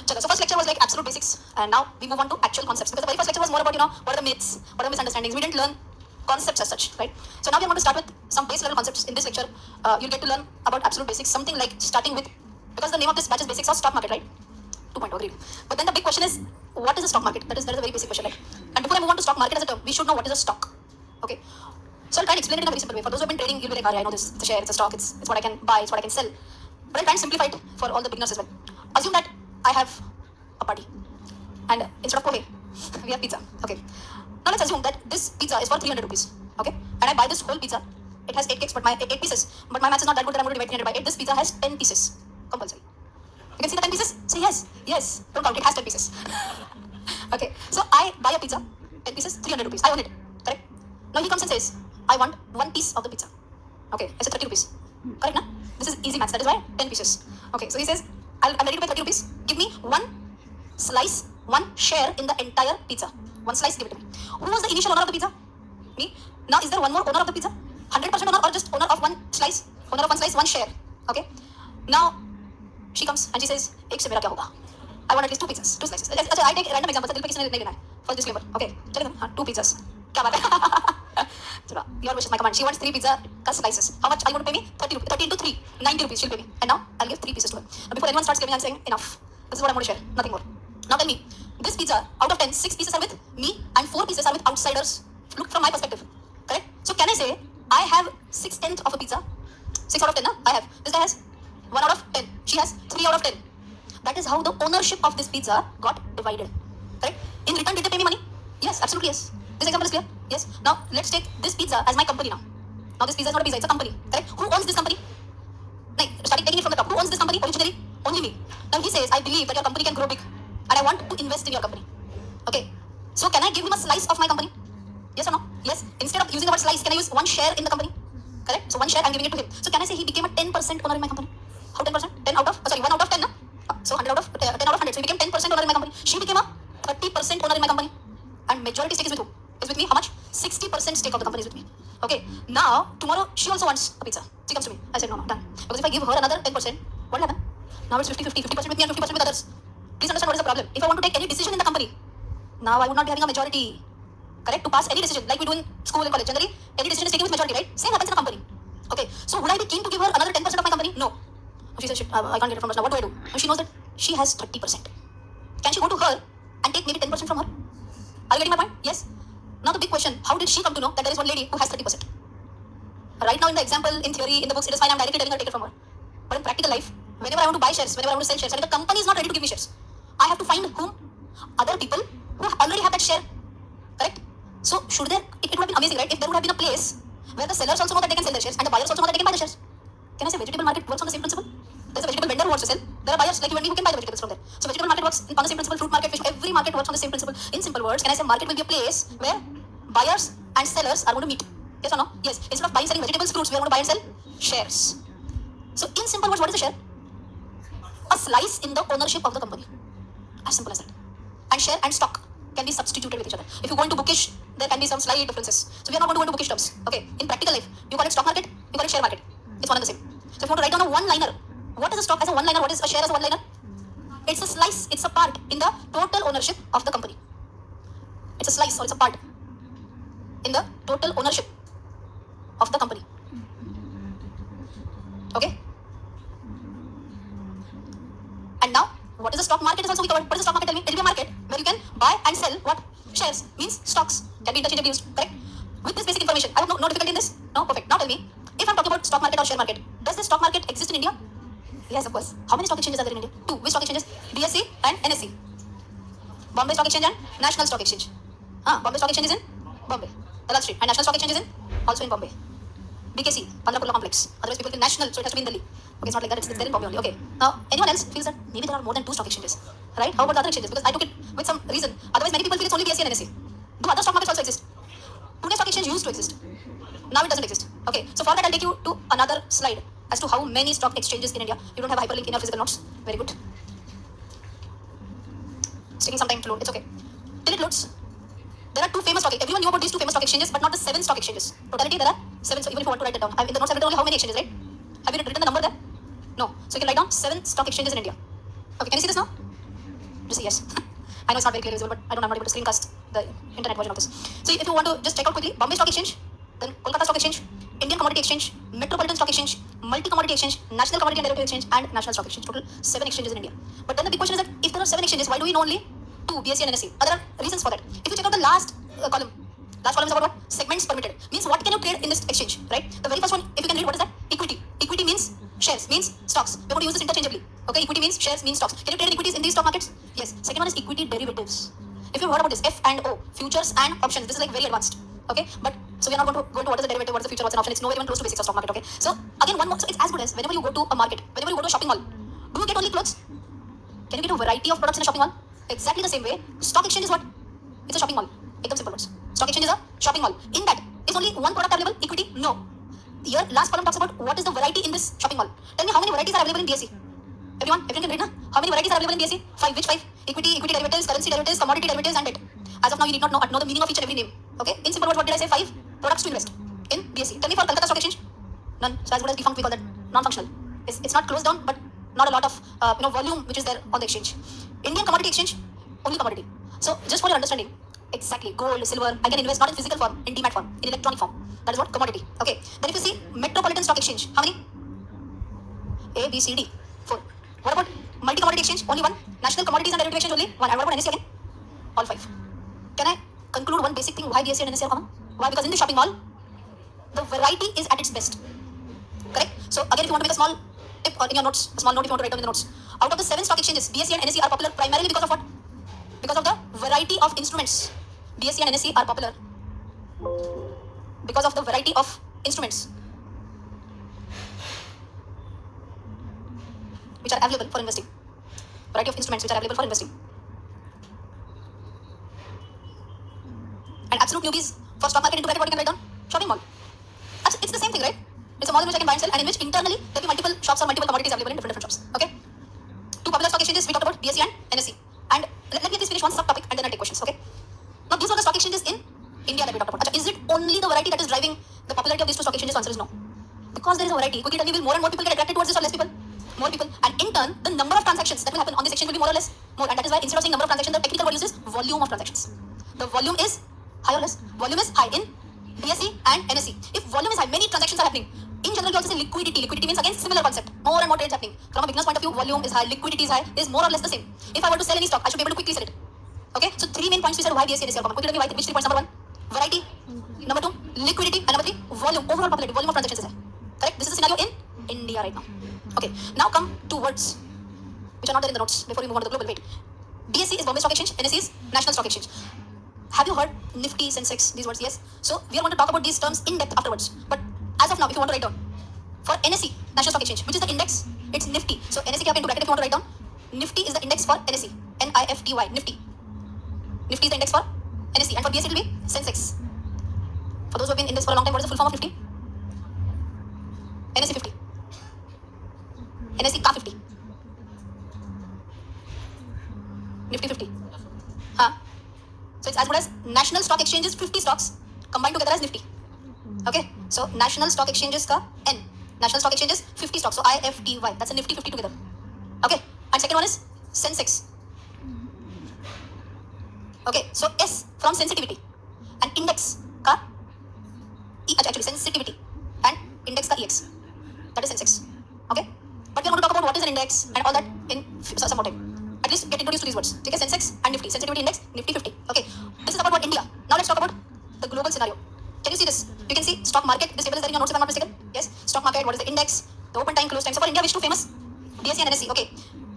Chalo, so first lecture was like absolute basics, and now we move on to actual concepts. Because the very first lecture was more about, what are the myths, what are the misunderstandings. We didn't learn concepts as such, right? So now we are going to start with some base level concepts. In this lecture, you'll get to learn about absolute basics, something like starting with, because the name of this batch is basics of stock market, right? 2.0, agreed. But then the big question is, what is the stock market? That is a very basic question, right? And before I move on to stock market as a term, we should know what is a stock. Okay. So I'll try and explain it in a very simple way. For those who have been trading, you'll be like, I know this, it's a share, it's a stock, it's what I can buy, it's what I can sell. But I'll try and simplify it for all the beginners as well. Assume that I have a party, and instead of pohe, we have pizza. Okay. Now let's assume that this pizza is for 300 rupees. Okay. And I buy this whole pizza. It has 8 cakes, but my 8 pieces. But my math is not that good that I'm going to divide 300 by 8. This pizza has 10 pieces. Compulsory. You can see the 10 pieces? Say yes. Yes. Don't count. It has 10 pieces. Okay. So I buy a pizza, 10 pieces, 300 rupees. I own it. Correct? Now he comes and says, I want one piece of the pizza. Okay. I said 30 rupees. Correct, na? This is easy maths. That is why 10 pieces. Okay. So he says, I'm ready to pay 30 rupees. Give me one slice, one share in the entire pizza. One slice, give it to me. Who was the initial owner of the pizza? Me. Now, is there one more owner of the pizza? 100% owner or just owner of one slice? Owner of one slice, one share. Okay. Now, she comes and she says, "Ek se mera kya hoga?" I want at least 2 pizzas, 2 slices. I take random examples. Dil pe kisne nahi lena hai. First disclaimer. Okay. Chale na. 2 pizzas. Kya baat hai? Chalo. Your wish is my command. She wants 3 pizza slices. How much are you going to pay me? 30 rupees. 30 into 3. 90 rupees she'll pay me. And now I'll give 3 pieces to her. Now, before anyone starts giving, I'm saying enough. This is what I'm going to share. Nothing more. Now tell me, this pizza, out of 10, 6 pieces are with me and 4 pieces are with outsiders. Look from my perspective. Correct? So can I say, I have 6/10 of a pizza? 6 out of 10, na? I have. This guy has 1 out of 10. She has 3 out of 10. That is how the ownership of this pizza got divided. Correct? In return, did they pay me money? Yes, absolutely yes. This example is clear? Yes. Now, let's take this pizza as my company now. Now, this pizza is not a pizza, it's a company. Correct? Who owns this company? Like, starting taking it from the top. Who owns this company originally? Only me. Now, he says, I believe that your company can grow big and I want to invest in your company. Okay. So, can I give him a slice of my company? Yes or no? Yes. Instead of using the word slice, can I use one share in the company? Correct? So, one share, I'm giving it to him. So, can I say he became a 10% owner in my company? How 10%? 10 out of, 1 out of 10, na? So, 100 out of, 10 out of 100. So, he became 10% owner in my company. She became a 30% owner in my company. And majority stake is with who? Is with me. How much? 60% stake of the company is with me. Okay. Now, tomorrow, she also wants a pizza. She comes to me. I said, no, done. Because if I give her another 10%, what will happen? Now it's 50-50. 50% with me and 50% with others. Please understand what is the problem. If I want to take any decision in the company, now I would not be having a majority. Correct? To pass any decision, like we do in school and college. Generally, any decision is taken with majority, right? Same happens in a company. Okay. So would I be keen to give her another 10% of my company? No. She says, shit, I can't get it from her. Now what do? Now she knows that she has 30%. Can she go to her and take maybe 10% from her? Are you getting my point? Yes. Now the big question, how did she come to know that there is one lady who has 30%? Right now in the example, in theory, in the books, it is fine. I'm directly telling her to take it from her. But in practical life, whenever I want to buy shares, whenever I want to sell shares, and if the company is not ready to give me shares, I have to find whom? Other people who already have that share. Correct? So should there, it would have been amazing, right? If there would have been a place where the sellers also know that they can sell their shares and the buyers also know that they can buy the shares. Can I say vegetable market works on the same principle? There's a vegetable vendor who wants to sell. There are buyers like you and me who can buy the vegetables from there. So vegetable market works on the same principle. Fruit market, fish, every market works on the same principle. In simple words, can I say market will be a place where buyers and sellers are going to meet? Yes or no? Yes. Instead of buying selling vegetables, fruits, we are going to buy and sell shares. So in simple words, what is a share? A slice in the ownership of the company. As simple as that. And share and stock can be substituted with each other. If you go into bookish, there can be some slight differences. So we are not going to go into bookish terms. Okay. In practical life, you call it stock market, you call it share market. It's one and the same. So if you want to write down a one-liner, what is a stock as a one-liner? What is a share as a one-liner? It's a slice, it's a part in the total ownership of the company. It's a slice or it's a part in the total ownership of the company. Okay? And now, what is the stock market is also we covered. What is the stock market? Tell me. It will be a market where you can buy and sell what? Shares. Means stocks. Can be interchangeably used. Correct? With this basic information, I have no difficulty in this? No? Perfect. Now tell me, if I'm talking about stock market or share market, does this stock market exist in India? Yes, of course. How many stock exchanges are there in India? 2. Which stock exchanges? BSE and NSE. Bombay Stock Exchange and National Stock Exchange. Bombay Stock Exchange is in Bombay. Dalal Street. And National Stock Exchange is in also in Bombay. BKC, Pandrapurla Complex. Otherwise, people feel national, so it has to be in Delhi. Okay, it's not like that. It's there in Bombay only. Okay. Now, anyone else feels that maybe there are more than 2 stock exchanges, right? How about the other exchanges? Because I took it with some reason. Otherwise, many people feel it's only BSE and NSE. Do other stock markets also exist? Pune Stock Exchange used to exist. Now it doesn't exist. Okay. So for that, I'll take you to another slide as to how many stock exchanges in India. You don't have a hyperlink in your physical notes. Very good. It's taking some time to load. It's okay. Till it loads, there are 2 famous stock. Everyone knew about these 2 famous stock exchanges, but not the 7 stock exchanges. Totality, there are 7. So even if you want to write it down, in the notes I've written only how many exchanges, right? Have you written the number there? No. So you can write down 7 stock exchanges in India. Okay. Can you see this now? just say yes. I know it's not very clearly visible, but I'm not able to screencast the internet version of this. So if you want to just check out quickly, Bombay Stock Exchange, then Kolkata Stock Exchange, Indian Commodity Exchange, Metropolitan Stock Exchange, Multi Commodity Exchange, National Commodity and Derivative Exchange, and National Stock Exchange. Total 7 exchanges in India. But then the big question is that if there are 7 exchanges, why do we know only 2, BSE and NSE? There are reasons for that. If you check out the last column, last column is about what? Segments permitted. Means what can you trade in this exchange, right? The very first one, if you can read, what is that? Equity. Equity means shares, means stocks. We're going to use this interchangeably. Okay, equity means shares, means stocks. Can you trade in equities in these stock markets? Yes. Second one is equity derivatives. If you've heard about this, F and O, futures and options, this is like very advanced. Okay, but so we are not going to go into what is a derivative, what is a future, what's an option. It's nowhere even close to basics of stock market. Okay, so again, one more. So it's as good as whenever you go to a market, whenever you go to a shopping mall, do you get only clothes? Can you get a variety of products in a shopping mall? Exactly the same way, stock exchange is what? It's a shopping mall. Ekdam simple words. Stock exchange is a shopping mall. In that, is only one product available? Equity? No. Here, last column talks about what is the variety in this shopping mall. Tell me how many varieties are available in BSE? Everyone can read, na? How many varieties are available in BSE? 5. Which 5? Equity, equity derivatives, currency derivatives, commodity derivatives, and debt. As of now, you need not know the meaning of each and every name. Okay? In simple words, what did I say? 5 products to invest in BSE. Tell me for Kolkata Stock Exchange? None. So as good as defunct, we call that non-functional. It's not closed down, but not a lot of volume which is there on the exchange. Indian Commodity Exchange, only commodity. So just for your understanding, exactly, gold, silver, I can invest not in physical form, in demat form, in electronic form. That is what? Commodity. Okay. Then if you see Metropolitan Stock Exchange, how many? A, B, C, D. 4. What about Multi-Commodity Exchange? Only 1. National Commodities and Derivative Exchange, only 1. And what about NSE again? All 5. Can I conclude one basic thing why BSE and NSE are common? Why? Because in the shopping mall, the variety is at its best. Correct? So again, if you want to make a small tip or in your notes, a small note if you want to write down in the notes. Out of the 7 stock exchanges, BSE and NSE are popular primarily because of what? Because of the variety of instruments. BSE and NSE are popular because of the variety of instruments which are available for investing. Variety of instruments which are available for investing. And absolute newbies for stock market into bracket, what you can write down? Shopping mall. It's the same thing, right? It's a mall in which I can buy and sell, and in which internally there will be multiple shops or multiple commodities available in different shops. Okay? 2 popular stock exchanges we talked about, BSE and NSE. And let me at least finish one subtopic and then I'll take questions. Okay? Now these are the stock exchanges in India that we talked about. Is it only the variety that is driving the popularity of these 2 stock exchanges? The answer is no. Because there is a variety. Quickly tell me, will more and more people get attracted towards this or less people? More people. And in turn, the number of transactions that will happen on this exchange will be more or less more. And that is why instead of saying number of transactions, the technical word uses volume of transactions. The volume is high or less? Volume is high in BSE and NSE. If volume is high, many transactions are happening. In general, we also say liquidity. Liquidity means again similar concept. More and more trades happening. From a beginner's point of view, volume is high, liquidity is high. It is more or less the same. If I were to sell any stock, I should be able to quickly sell it. Okay? So 3 main points we said why BSE and NSE are common. Quickly tell me why. Which 3 points? Number 1, variety. Number 2, liquidity. And number 3, volume. Overall popularity. Volume of transactions is high. Correct? This is the scenario in India right now. Okay. Now come to words which are not there in the notes before we move on to the global. Wait. BSE is Bombay Stock Exchange. NSE is National Stock Exchange. Have you heard Nifty, Sensex, these words? Yes. So we are going to talk about these terms in depth afterwards. But as of now, if you want to write down, for NSE, National Stock Exchange, which is the index, it's Nifty. So NSE cap into bracket if you want to write down. Nifty is the index for NSE. Nifty. Nifty. Nifty is the index for NSE. And for BSE it will be Sensex. For those who have been in this for a long time, what is the full form of Nifty? NSE 50. NSE Ka 50. Nifty 50. Huh? So it's as good as National Stock Exchange's 50 stocks combined together as Nifty. Okay? So National Stock Exchange's ka N. National Stock Exchange's 50 stocks. So IFTY. That's a Nifty 50 together. Okay? And second one is Sensex. Okay? So S from sensitivity. And index ka E. Actually, sensitivity. And index ka EX. That is Sensex. Okay? But we are going to talk about what is an index and all that in some more time. At least get introduced to these words. Okay, Sensex and Nifty. Sensitivity index, Nifty 50. Okay, this is about what India. Now let's talk about the global scenario. Can you see this? You can see stock market. This table is there in your notes if I'm not mistaken. Yes, stock market. What is the index? The open time, close time. So for India, which 2 famous? BSE and NSE. Okay,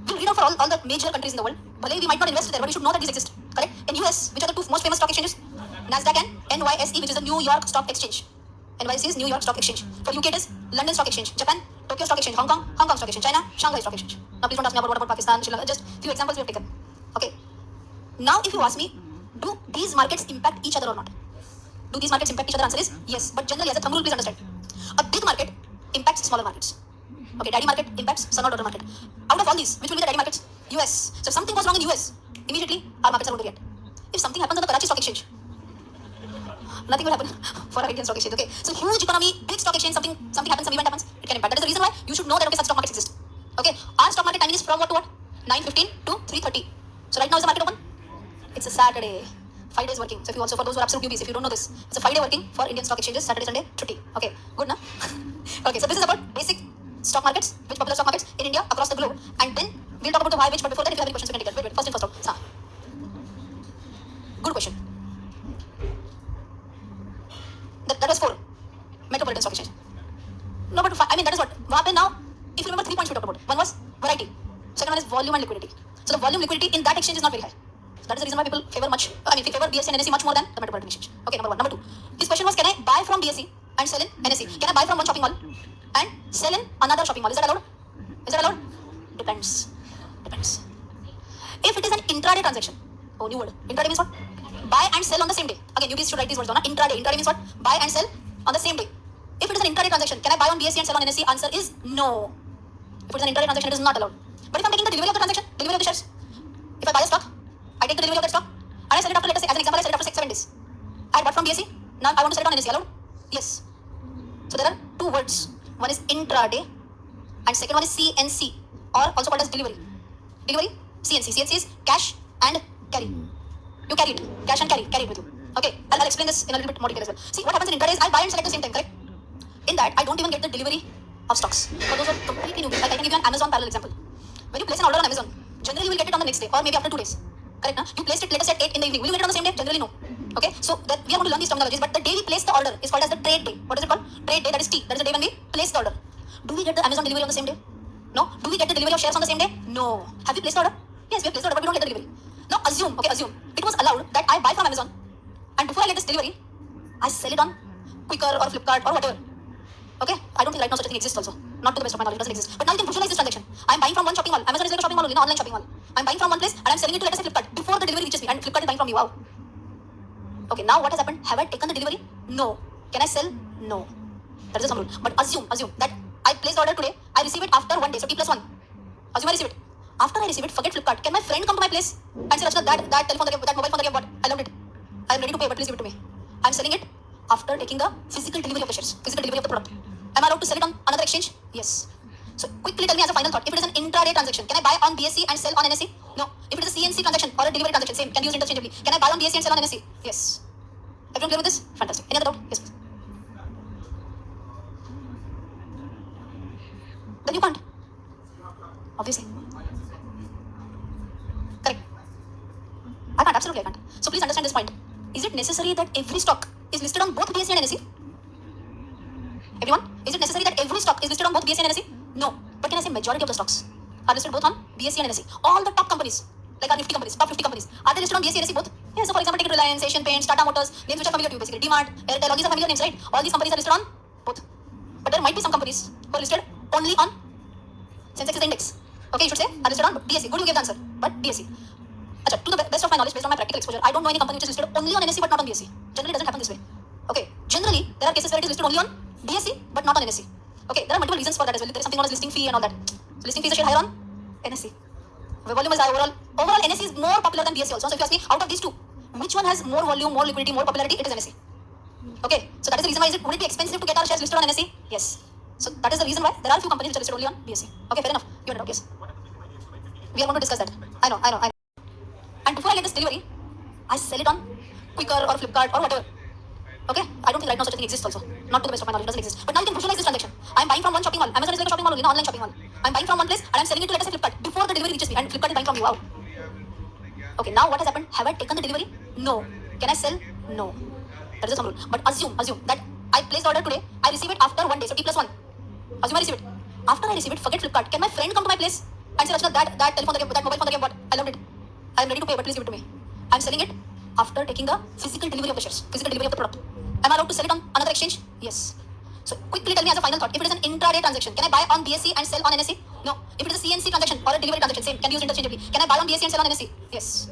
we'll read out for all the major countries in the world. But we might not invest there, but we should know that these exist. Correct? In US, which are the 2 most famous stock exchanges? Nasdaq and NYSE, which is the New York Stock Exchange. NYSE is New York Stock Exchange. For UK, it is London Stock Exchange. Japan, Tokyo Stock Exchange. Hong Kong Stock Exchange. China, Shanghai Stock Exchange. Now please don't ask me about what about Pakistan, Sri Lanka. Just few examples we have taken. Okay. Now if you ask me, do these markets impact each other or not? Do these markets impact each other? Answer is yes. But generally, as a thumb rule, please understand. A big market impacts smaller markets. Okay, daddy market impacts son or daughter market. Out of all these, which will be the daddy markets? US. So if something goes wrong in US, immediately our markets are going to react. If something happens on the Karachi Stock Exchange, nothing will happen for our Indian stock exchange. Okay, so huge economy, big stock exchange, something happens, some event happens, it can impact. That is the reason why you should know that okay, such stock markets exist. Okay, our stock market timing is from what to what? 9:15 to 3:30. So right now It's a Saturday. 5 days working. So if you also, for those who are absolute newbies, if you don't know this, it's a 5 day working for Indian stock exchanges, Saturday, Sunday, chutti. Okay, good na? Okay, so this is about basic stock markets, which popular stock markets in India across the globe, and then we'll talk about the why, which, but before that, if you have any questions, we can take it. Wait, first in, first out. Good question. That was 4. Metropolitan stock exchange. No, but I mean, that is what. Now, if you remember 3 points we talked about. One was variety. Second one is volume and liquidity. So the volume liquidity in that exchange is not very high. So that is the reason why people favor BSE and NSE much more than the Metropolitan exchange. Okay, number 1. Number 2. His question was, can I buy from BSE and sell in NSE? Can I buy from one shopping mall and sell in another shopping mall? Is that allowed? Is that allowed? Depends. Depends. If it is an intraday transaction, oh, new word. Intraday means what? Buy and sell on the same day. Again, you should write these words down. Intraday. Intraday means what? Buy and sell on the same day. If it is an intraday transaction, can I buy on BSE and sell on NSE? Answer is no. If it is an intraday transaction, it is not allowed. But if I'm taking the delivery of the transaction, delivery of the shares, if I buy a stock, I take the delivery of that stock, and I sell it after, let us say, as an example, I sell it after 6-7 days. I bought from BSE, now I want to sell it on NSE. Allowed? Yes. So there are 2 words. One is intraday, and second one is CNC, or also called as delivery. Delivery, CNC. CNC is cash and carry. You carry it, cash and carry it with you. Okay, I'll explain this in a little bit more detail as well. See, what happens in intraday is I buy and sell at the same time, correct? In that, I don't even get the delivery of stocks. For those who are completely newbies, like I can give you an Amazon parallel example. When you place an order on Amazon, generally you will get it on the next day or maybe after 2 days. Correct? Na? You placed it, let us say, at 8 in the evening. Will you get it on the same day? Generally, no. Okay, so that we are going to learn these terminologies, but the day we place the order is called as the trade day. What is it called? Trade day, that is T. That is the day when we place the order. Do we get the Amazon delivery on the same day? No. Do we get the delivery of shares on the same day? No. Have we placed the order? Yes, we have placed the order, but we don't get the delivery. Now assume it was allowed that I buy from Amazon and before I get this delivery, I sell it on Quicker or Flipkart or whatever. Okay, I don't think right now such a thing exists also. Not to the best of my knowledge, it doesn't exist. But now you can visualize this transaction. I'm buying from one shopping mall. Amazon is like a shopping mall, only an online shopping mall. I'm buying from one place and I'm selling it to, let us say, Flipkart before the delivery reaches me, and Flipkart is buying from me. Wow. Okay, now what has happened? Have I taken the delivery? No. Can I sell? No. That is the sum rule. But assume that I placed the order today, I receive it after 1 day, so T+1. Assume I receive it. After I receive it, forget Flipkart. Can my friend come to my place and say, Rachna, that telephone, that mobile phone that I bought, I loved it. I'm ready to pay, but please give it to me. I'm selling it after taking the physical delivery of the shares, physical delivery of the product. Am I allowed to sell it on another exchange? Yes. So quickly tell me as a final thought, if it is an intraday transaction, can I buy on BSE and sell on NSE? No. If it is a CNC transaction or a delivery transaction, same, can be used interchangeably. Can I buy on BSE and sell on NSE? Yes. Everyone clear with this? Fantastic. Any other doubt? Yes, please. Then you can't. Obviously. Correct. I can't, absolutely I can't. So please understand this point. Is it necessary that every stock is listed on both BSE and NSE? Everyone? Is it necessary that every stock is listed on both BSE and NSE? No. But can I say majority of the stocks are listed both on BSE and NSE? All the top companies, like our Nifty companies, top 50 companies, are they listed on BSE and NSE both? Yes, so for example, take Reliance, Asian Paints, Tata Motors, names which are familiar to you basically, DMart, Airtel, all these are familiar names, right? All these companies are listed on both. But there might be some companies who are listed only on Sensex is the index. Okay, you should say are listed on BSE. Good, you gave the answer. But BSE. Achha, to the best of my knowledge, based on my practical exposure, I don't know any company which is listed only on NSE but not on BSE. Generally, it doesn't happen this way. Okay, generally, there are cases where it is listed only on BSE but not on NSE. Okay, there are multiple reasons for that as well. There is something known as listing fee and all that. So listing fees are higher on NSE. The volume is high overall. Overall, NSE is more popular than BSE also. So if you ask me, out of these two, which one has more volume, more liquidity, more popularity? It is NSE. Okay, so that is the reason why would it be expensive to get our shares listed on NSE? Yes. So that is the reason why there are few companies which are listed only on BSE. Okay, fair enough. You understand? Yes. We are going to discuss that. I know. And before I get this delivery, I sell it on Quicker or Flipkart or whatever. Okay, I don't think right now such a thing exists also. Not to the best of my knowledge, it doesn't exist. But now you can visualize this transaction. I'm buying from one shopping mall. Amazon is like a shopping mall, only an online shopping mall. I'm buying from one place and I'm selling it to, let us say, Flipkart before the delivery reaches me, and Flipkart is buying from me. Wow. Okay, now what has happened? Have I taken the delivery? No. Can I sell? No. That is the sum rule. But assume that I placed the order today, I receive it after 1 day, so T+1. Assume I receive it. After I receive it, forget Flipkart. Can my friend come to my place and say, Rachna, that telephone, that mobile phone that I bought, I loved it. I'm ready to pay, but please give it to me. I'm selling it after taking the physical delivery of the shares, physical delivery of the product. Am I allowed to sell it on another exchange? Yes. So quickly tell me as a final thought, if it is an intraday transaction, can I buy on BSE and sell on NSE? No. If it is a CNC transaction or a delivery transaction, same, can be used interchangeably. Can I buy on BSE and sell on NSE? Yes.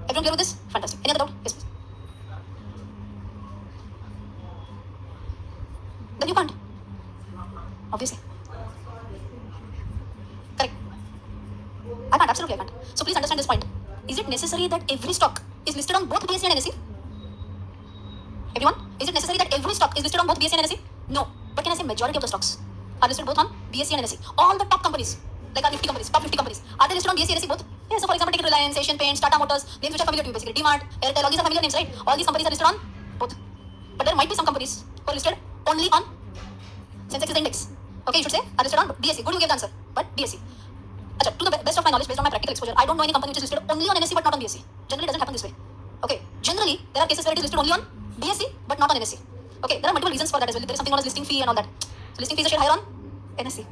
Everyone clear with this? Fantastic. Any other doubt? Yes, please. Then you can't. Obviously. Correct. I can't, absolutely I can't. So please understand this point. Is it necessary that every stock is listed on both BSE and NSE? Everyone? Is it necessary that every stock is listed on both BSE and NSE? No. But can I say majority of the stocks are listed both on BSE and NSE? All the top companies, like our Nifty companies, top 50 companies, are they listed on BSE, NSE both? Yes. So for example, take Reliance, Asian Paints, Tata Motors, names which are familiar to you basically. DMart, Airtel, all these are familiar names, right? All these companies are listed on both. But there might be some companies who are listed only on Sensex is the index. Okay, you should say are listed on BSE. Good, you gave the answer. But BSE. Achha, to the best of my knowledge, based on my practical exposure, I don't know any company which is listed only on NSE but not on BSE. Generally, it doesn't happen this way. Okay, generally there are cases where it is listed only on BSE but not on NSE. Okay, there are multiple reasons for that as well. There is something known as listing fee and all that. So listing fee is a shade higher on NSE.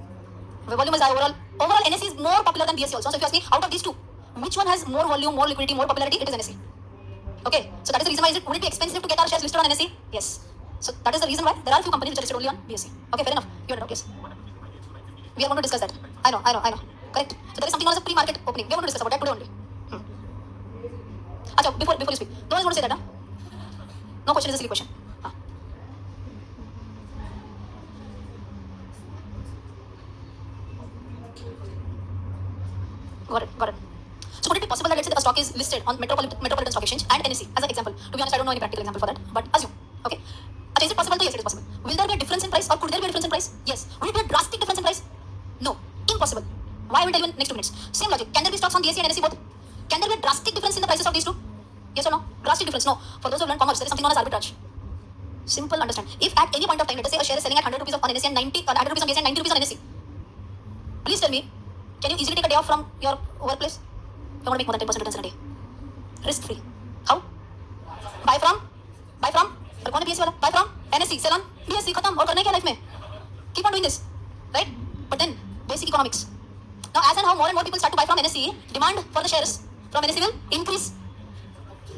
The volume is high overall. Overall, NSE is more popular than BSE also. So if you ask me, out of these two, which one has more volume, more liquidity, more popularity? It is NSE. Okay, so that is the reason why would it be expensive to get our shares listed on NSE? Yes. So that is the reason why there are a few companies which are listed only on BSE. Okay, fair enough. You had a doubt, yes. We are going to discuss that. I know. Correct. So there is something known as a pre-market opening. We are going to discuss about that today only. Achha, before you speak, no one is going to say that, huh? No question is a silly question. Got it. So would it be possible that let's say a stock is listed on Metropolitan Stock Exchange and NSE as an example? To be honest, I don't know any practical example for that, but assume. Okay. Achha, is it possible? Yes, it is possible. Will there be a difference in price or could there be a difference in price? Yes. Will it be a drastic difference in price? No. Impossible. Why? I will tell you in next 2 minutes. Same logic. Can there be stocks on BSE and NSE both? Can there be a drastic difference in the prices of these two? Yes or no? Drastic difference? No. For those who have learned commerce, there is something known as arbitrage. Simple, understand. If at any point of time, let us say a share is selling at 100 rupees on NSE and 100 rupees on BSE and 90 rupees on NSE, please tell me, can you easily take a day off from your workplace? You want to make more than 10% returns in a day. Risk free. How? Buy from और कौन है BSE वाला? Buy from NSE, sell on BSE, खत्म. और करना क्या life में? Keep on doing this, right? But then basic economics. Now as and how more and more people start to buy from NSE, demand for the shares from NSE will increase.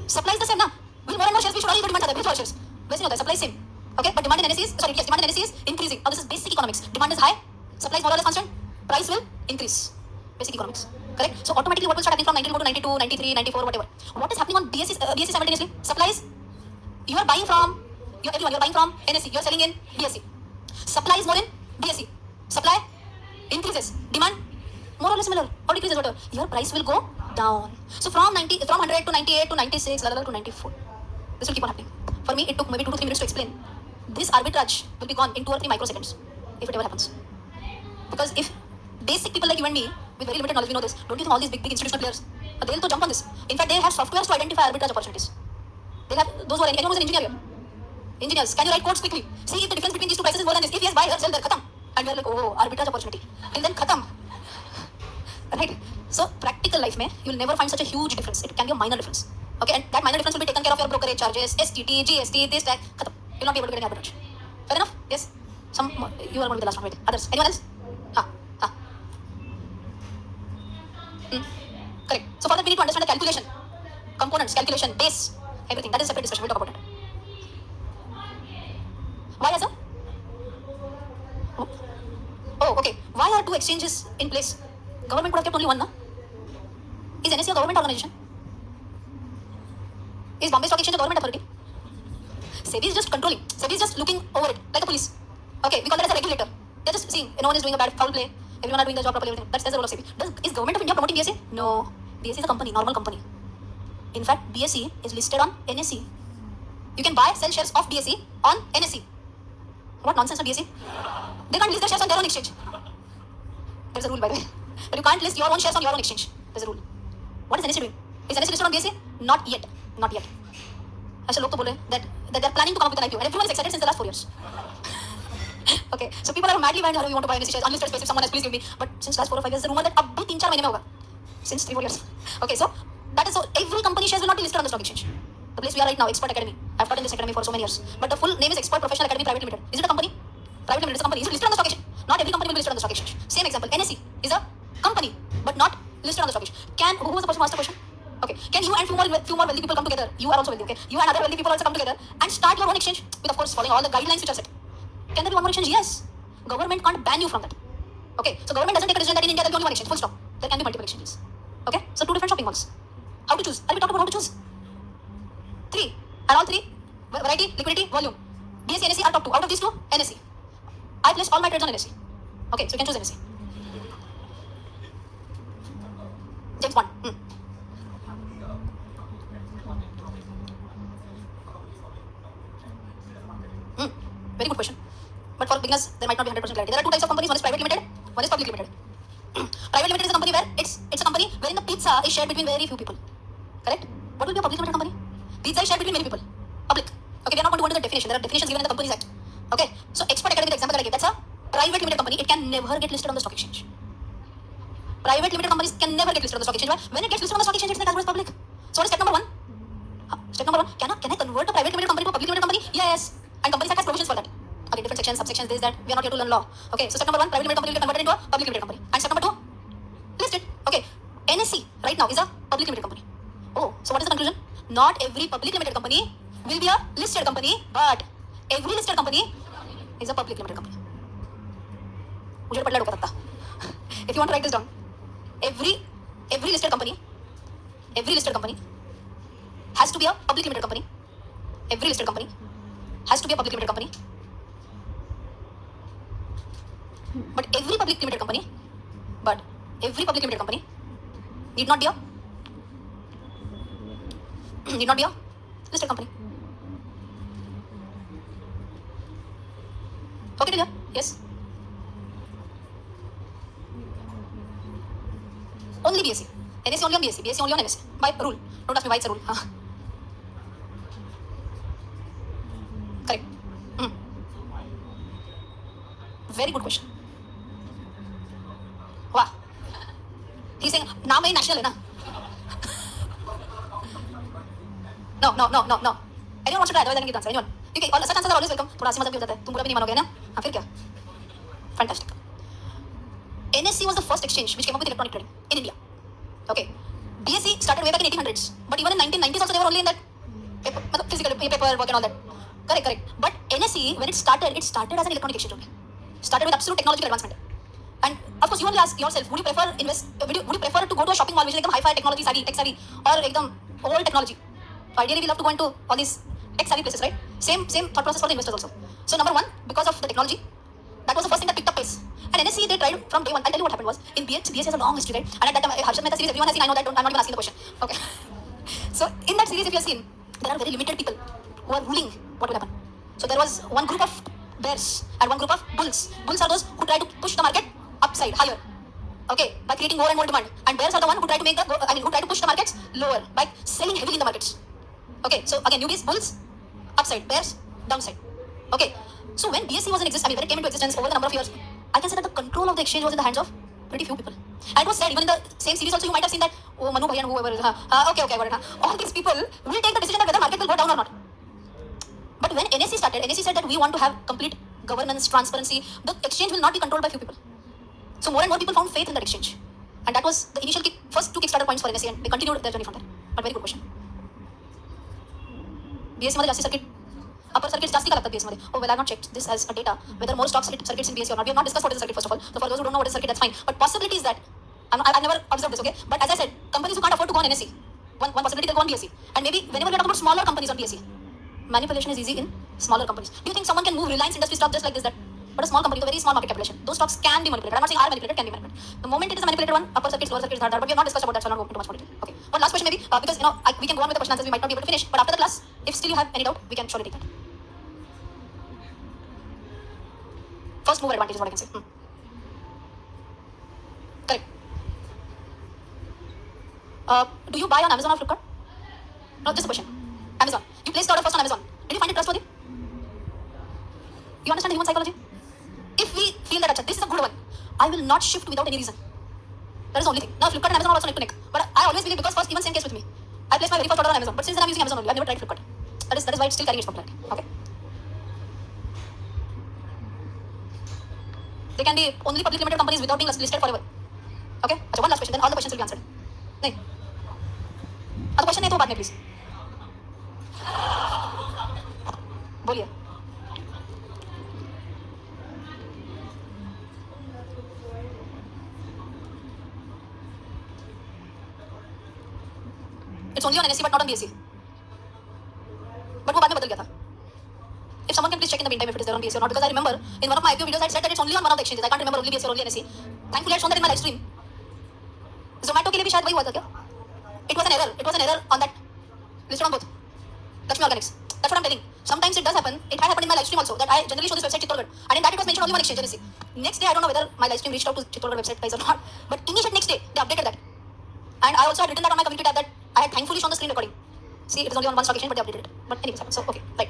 Supply is the same ना? Will more and more shares be should all demand है, shares. वैसे नहीं होता है, supply same. Okay, but demand in NSE is demand in NSE is increasing. Now this is basic economics. Demand is high, supply is more or less constant, price will increase. Basic economics. Correct? So automatically what will start happening from 90 to 92, 93, 94, whatever. What is happening on BSE simultaneously? Supplies. You are buying from NSE. You are selling in BSE. Supply is more in BSE. Supply increases. Demand more or less similar or decreases whatever. Your price will go down. So from 100 to 98 to 96, to 94. This will keep on happening. For me, it took maybe 2 to 3 minutes to explain. This arbitrage will be gone in 2 or 3 microseconds if it ever happens. Because if basic people like you and me, with very limited knowledge, we know this. Don't you think all these big institutional players, they'll to jump on this? In fact, they have softwares to identify arbitrage opportunities. They have those who are anyone who's an engineer here. Engineers, can you write codes quickly? See if the difference between these two prices is more than this. If yes, buy here, sell there, khatam. And we're like, oh, arbitrage opportunity. Till then, khatam. Right? So practical life में, you will never find such a huge difference. It can be a minor difference. Okay, and that minor difference will be taken care of your brokerage charges, STT, GST, this, that, khatam. You will not be able to get any arbitrage. Fair enough? Yes. You are going to be the last one. Wait. Others? Anyone else? Correct. So for that, we need to understand the calculation, components, calculation, base, everything. That is a separate discussion. We'll talk about it. Why as a? Oh, okay. Why are 2 exchanges in place? Government could have kept only one, na? Is NSE a government organization? Is Bombay Stock Exchange a government authority? SEBI is just controlling. SEBI is just looking over it, like a police. Okay, we call that as a regulator. They're just seeing, no one is doing a bad foul play. Everyone are doing their job properly, everything. That's the role of SEBI. Is Government of India promoting BSE? No. BSE is a company, normal company. In fact, BSE is listed on NSE. You can buy, sell shares of BSE on NSE. What nonsense are BSE? They can't list their shares on their own exchange. There's a rule, by the way. But you can't list your own shares on your own exchange. There's a rule. What is NSE doing? Is NSE listed on BSE? Not yet. Not yet. ऐसे लोग तो बोले that they're planning to come up with an IPO and everyone is excited since the last 4 years. Okay, so people are madly behind how you want to buy NSE shares, unlisted space, if someone has please give me. But since last 4 or 5 years, the rumor that अब भी 3-4 महीने में होगा. Since 3-4 years. Okay, so that is so every company shares will not be listed on the stock exchange. The place we are right now, Expert Academy. I've taught in this academy for so many years. But the full name is Expert Professional Academy Private Limited. Is it a company? Private Limited is a company. Is it listed on the stock exchange? Not every company will be listed on the stock exchange. Same example, NSE is a company, but not listed on the stock exchange. Who was the person who asked the question? Okay, can you and few more wealthy people come together? You are also wealthy, okay? You and other wealthy people also come together and start your own exchange with, of course, following all the guidelines which are set. Can there be one more exchange? Yes. Government can't ban you from that. Okay, so government doesn't take a decision that in India there will be only one exchange. Full stop. There can be multiple exchanges. Okay, so 2 different shopping malls. How to choose? Have we talked about how to choose? 3. And all 3, variety, liquidity, volume. BSE, NSE are top 2. Out of these 2, NSE. I place all my trades on NSE. Okay, so you can choose NSE. James Bond. Very good question. But for beginners, there might not be 100% clarity. There are 2 types of companies. One is private limited, one is public limited. Private Pizza is shared between very few people. Correct? What will be a public limited company? Pizza is shared between many people. Public. Okay, we are not going to go into the definition. There are definitions given in the Companies Act. Okay, so Expert Academy, the example that I gave, that's a private limited company. It can never get listed on the stock exchange. Private limited companies can never get listed on the stock exchange. Why? When it gets listed on the stock exchange, it's like as public. So what is step number one? Step number one, can I convert a private limited company to a public limited company? Yes. And Companies Act has provisions for that. Okay, different sections, subsections, this, that. We are not here to learn law. Okay, so step number one, private limited company will get converted into a public limited company. And step number two, list it. Okay, NSE right now is a public limited company. Oh, so what is the conclusion? Not every public limited company will be a listed company, but every listed company is a public limited company. मुझे पढ़ना डोका था. If you want to write this down, every listed company has to be a public limited company. Every listed company has to be a public limited company. But every public limited company need not be a listed company. Okay, dear? Yes. Only BSc. NSC only on BSc. BSc only on MSc. By rule. Don't ask me why it's a rule. Correct. Very good question. Wow. He's saying, नाम ही national है ना? No. Anyone wants to try? Otherwise, I can give the answer. Anyone? Okay, all such answers are always welcome. थोड़ा सी मजा भी हो जाता है. तुम पूरा भी नहीं मानोगे ना? हाँ फिर क्या? Fantastic. NSE was the first exchange which came up with electronic trading in India. Okay. BSE started way back in 1800s, but even in 1990s also they were only in that physical paperwork and all that. Correct. But NSE, when it started as an electronic exchange only. Started with absolute technological advancement. And of course, you only ask yourself, would you prefer to go to a shopping mall which is like hi-fi technology savvy, tech savvy, or like old technology? So ideally, we love to go into all these tech savvy places, right? Same thought process for the investors also. So number one, because of the technology, that was the first thing that picked up pace. And NSE, they tried from day one. I'll tell you what happened was, in BSE has a long history, right? And at that time, Harshad Mehta series, everyone has seen, I know that, I'm not even asking the question. Okay. So in that series, if you have seen, there are very limited people who are ruling what will happen. So there was one group of bears and one group of bulls. Bulls are those who try to push the market upside, higher. Okay, by creating more and more demand. And bears are the one who try to push the markets lower by selling heavily in the markets. Okay, so again, newbies, bulls, upside, bears, downside. Okay, so when BSE was in existence, when it came into existence over the number of years, I can say that the control of the exchange was in the hands of pretty few people. And it was said, even in the same series also, you might have seen that, oh, Manu Bhai and whoever, okay, got it. All these people will take the decision that whether market will go down or not. But when NSE started, NSE said that we want to have complete governance, transparency. The exchange will not be controlled by few people. So more and more people found faith in that exchange. And that was the initial first two Kickstarter points for NSE, and they continued their journey from there. But very good question. BSE मध्ये जास्ती circuit, upper circuits जास्ती का लगता है BSE मध्ये. Oh well, I have not checked this as a data whether more stock circuits in BSE or not. We have not discussed what is a circuit first of all. So for those who don't know what is a circuit, that's fine. But possibility is that I've never observed this. Okay, but as I said, companies who can't afford to go on NSE, one possibility they'll go on BSE. And maybe whenever we are talking about smaller companies on BSE, manipulation is easy in smaller companies. Do you think someone can move Reliance Industries stock just like this? That, but a small company with a very small market capitalization, those stocks can be manipulated. I'm not saying are manipulated, can be manipulated. The moment it is a manipulated one, upper circuits, lower circuits, but we have not discussed about that, so I'll not go into much more detail. Okay. One last question maybe, because we can go on with the question answers, we might not be able to finish. But after the class, if still you have any doubt, we can surely take that. First mover advantage is what I can say. Correct. Do you buy on Amazon or Flipkart? No, this is a question. Amazon. You placed the order first on Amazon. Did you find it trustworthy? You understand the human psychology? If we feel that this is a good one, I will not shift without any reason. That is the only thing. Now Flipkart and Amazon are also neck to neck. But I always believe, because first, even same case with me. I placed my very first order on Amazon. But since then I'm using Amazon only. I've never tried Flipkart. That is why it's still carrying its popularity. Okay. They can be only public limited companies without being listed forever. Okay? So one last question, then all the questions will be answered. नहीं. अब question नहीं तो बाद में please. बोलिए. It's only on NSE but not on BSE. But वो बाद में बदल गया था. If someone can please check in the meantime if it is there on BSE or not, because I remember in one of my IPO videos I said that it's only on one of the exchanges. I can't remember only BSE or only NSE. Thankfully I had shown that in my live stream. Zomato के लिए भी शायद वही हुआ था क्या? It was an error on that. Listed on both. Lakshmi Organics. That's what I'm telling. Sometimes it does happen. It had happened in my live stream also. That I generally show this website Chittorgarh, and in that it was mentioned only one exchange, NSE. Next day I don't know whether my live stream reached out to Chittorgarh website guys or not, but initially next day they updated that. And I also had written that on my community tab that I had thankfully shown the screen recording. See, it is only on one stock exchange, but they updated it. But anyways, so okay, right.